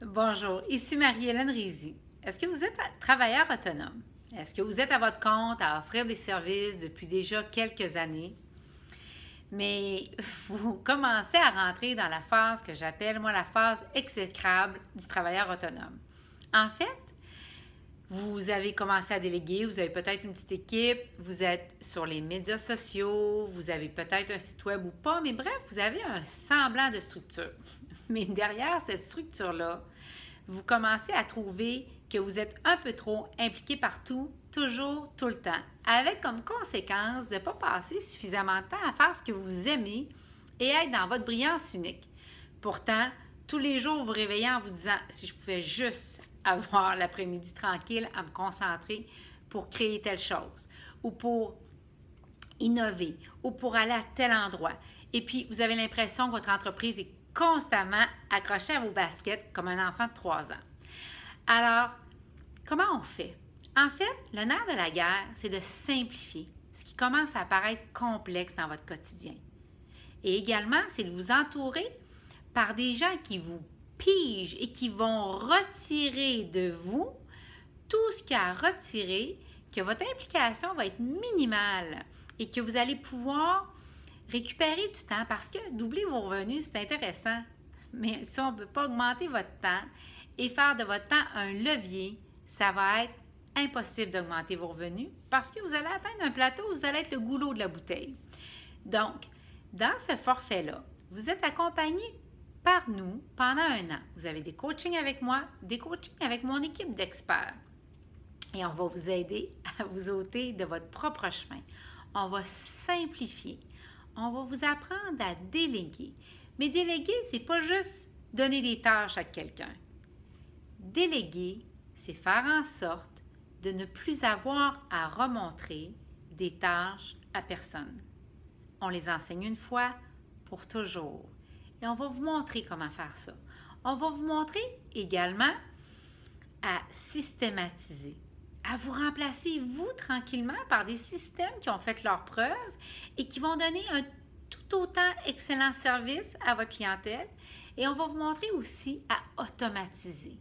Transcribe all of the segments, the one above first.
Bonjour, ici Marie-Hélène Rizy. Est-ce que vous êtes travailleur autonome? Est-ce que vous êtes à votre compte à offrir des services depuis déjà quelques années? Mais vous commencez à rentrer dans la phase que j'appelle, moi, la phase exécrable du travailleur autonome. En fait, vous avez commencé à déléguer, vous avez peut-être une petite équipe, vous êtes sur les médias sociaux, vous avez peut-être un site web ou pas, mais bref, vous avez un semblant de structure. Mais derrière cette structure-là, vous commencez à trouver que vous êtes un peu trop impliqué partout, toujours, tout le temps, avec comme conséquence de ne pas passer suffisamment de temps à faire ce que vous aimez et être dans votre brillance unique. Pourtant, tous les jours, vous vous réveillez en vous disant « si je pouvais juste avoir l'après-midi tranquille à me concentrer pour créer telle chose ou pour innover ou pour aller à tel endroit. » Et puis, vous avez l'impression que votre entreprise est constamment accrochée à vos baskets comme un enfant de 3 ans. Alors, comment on fait? En fait, le nerf de la guerre, c'est de simplifier ce qui commence à apparaître complexe dans votre quotidien. Et également, c'est de vous entourer par des gens qui vous pigent et qui vont retirer de vous tout ce qu'il y a à retirer, que votre implication va être minimale et que vous allez pouvoir récupérer du temps parce que doubler vos revenus, c'est intéressant. Mais si on ne peut pas augmenter votre temps et faire de votre temps un levier, ça va être impossible d'augmenter vos revenus parce que vous allez atteindre un plateau où vous allez être le goulot de la bouteille. Donc, dans ce forfait-là, vous êtes accompagné par nous pendant 1 an. Vous avez des coachings avec moi, des coachings avec mon équipe d'experts. Et on va vous aider à vous ôter de votre propre chemin. On va simplifier. On va vous apprendre à déléguer. Mais déléguer, c'est pas juste donner des tâches à quelqu'un. Déléguer, c'est faire en sorte de ne plus avoir à remontrer des tâches à personne. On les enseigne une fois pour toujours. Et on va vous montrer comment faire ça. On va vous montrer également à systématiser, à vous remplacer, vous, tranquillement, par des systèmes qui ont fait leurs preuves et qui vont donner un tout autant excellent service à votre clientèle. Et on va vous montrer aussi à automatiser.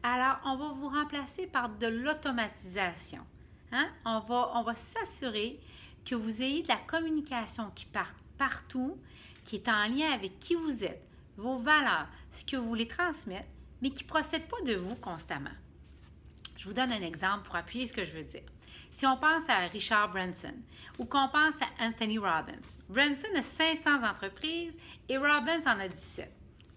Alors, on va vous remplacer par de l'automatisation. Hein? On va s'assurer que vous ayez de la communication qui part partout, qui est en lien avec qui vous êtes, vos valeurs, ce que vous voulez transmettre, mais qui ne procède pas de vous constamment. Je vous donne un exemple pour appuyer ce que je veux dire. Si on pense à Richard Branson ou qu'on pense à Anthony Robbins, Branson a 500 entreprises et Robbins en a 17,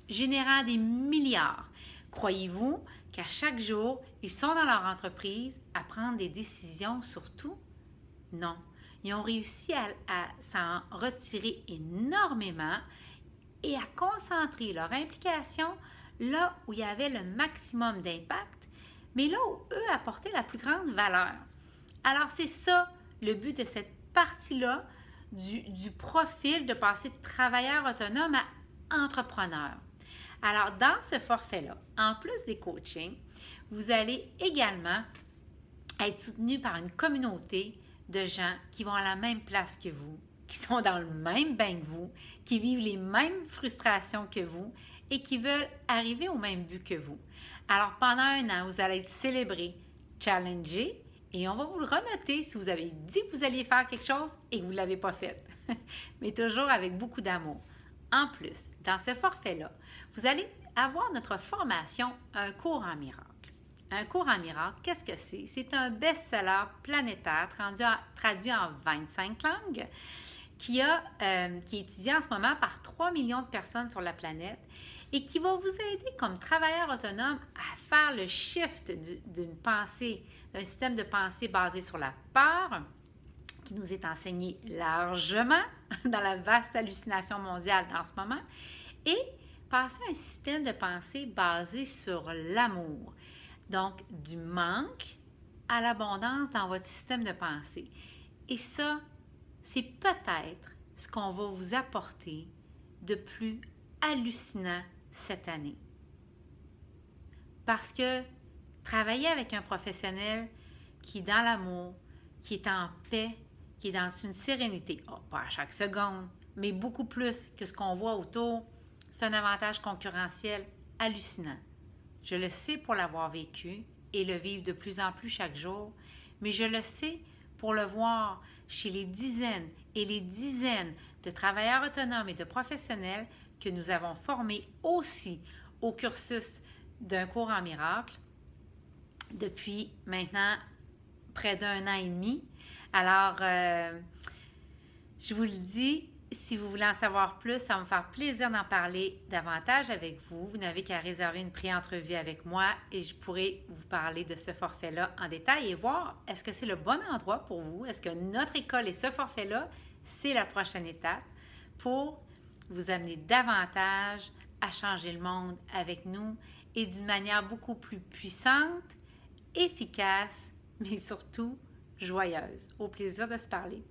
générant des milliards. Croyez-vous qu'à chaque jour, ils sont dans leur entreprise à prendre des décisions sur tout? Non. Ils ont réussi à s'en retirer énormément et à concentrer leur implication là où il y avait le maximum d'impact, mais là où eux apportaient la plus grande valeur. Alors, c'est ça le but de cette partie-là du profil de passer de travailleur autonome à entrepreneur. Alors, dans ce forfait-là, en plus des coachings, vous allez également être soutenu par une communauté de gens qui vont à la même place que vous, qui sont dans le même bain que vous, qui vivent les mêmes frustrations que vous et qui veulent arriver au même but que vous. Alors, pendant 1 an, vous allez être célébré, challengé, et on va vous le renoter si vous avez dit que vous alliez faire quelque chose et que vous ne l'avez pas fait. Mais toujours avec beaucoup d'amour. En plus, dans ce forfait-là, vous allez avoir notre formation Un cours en miracle. Un cours en miracle, qu'est-ce que c'est? C'est un best-seller planétaire traduit en 25 langues qui est étudié en ce moment par 3 millions de personnes sur la planète et qui va vous aider comme travailleur autonome à faire le shift d'une pensée, d'un système de pensée basé sur la peur, qui nous est enseigné largement dans la vaste hallucination mondiale en ce moment, et passer à un système de pensée basé sur l'amour. Donc, du manque à l'abondance dans votre système de pensée. Et ça, c'est peut-être ce qu'on va vous apporter de plus hallucinant cette année. Parce que travailler avec un professionnel qui est dans l'amour, qui est en paix, qui est dans une sérénité, pas à chaque seconde, mais beaucoup plus que ce qu'on voit autour, c'est un avantage concurrentiel hallucinant. Je le sais pour l'avoir vécu et le vivre de plus en plus chaque jour, mais je le sais pour le voir chez les dizaines et les dizaines de travailleurs autonomes et de professionnels que nous avons formés aussi au cursus d'un cours en miracle depuis maintenant près d'un an et demi. Alors, je vous le dis, si vous voulez en savoir plus, ça va me faire plaisir d'en parler davantage avec vous. Vous n'avez qu'à réserver une pré-entrevue avec moi et je pourrai vous parler de ce forfait-là en détail et voir est-ce que c'est le bon endroit pour vous? Est-ce que notre école et ce forfait-là, c'est la prochaine étape pour vous amener davantage à changer le monde avec nous et d'une manière beaucoup plus puissante, efficace, mais surtout joyeuse. Au plaisir de se parler.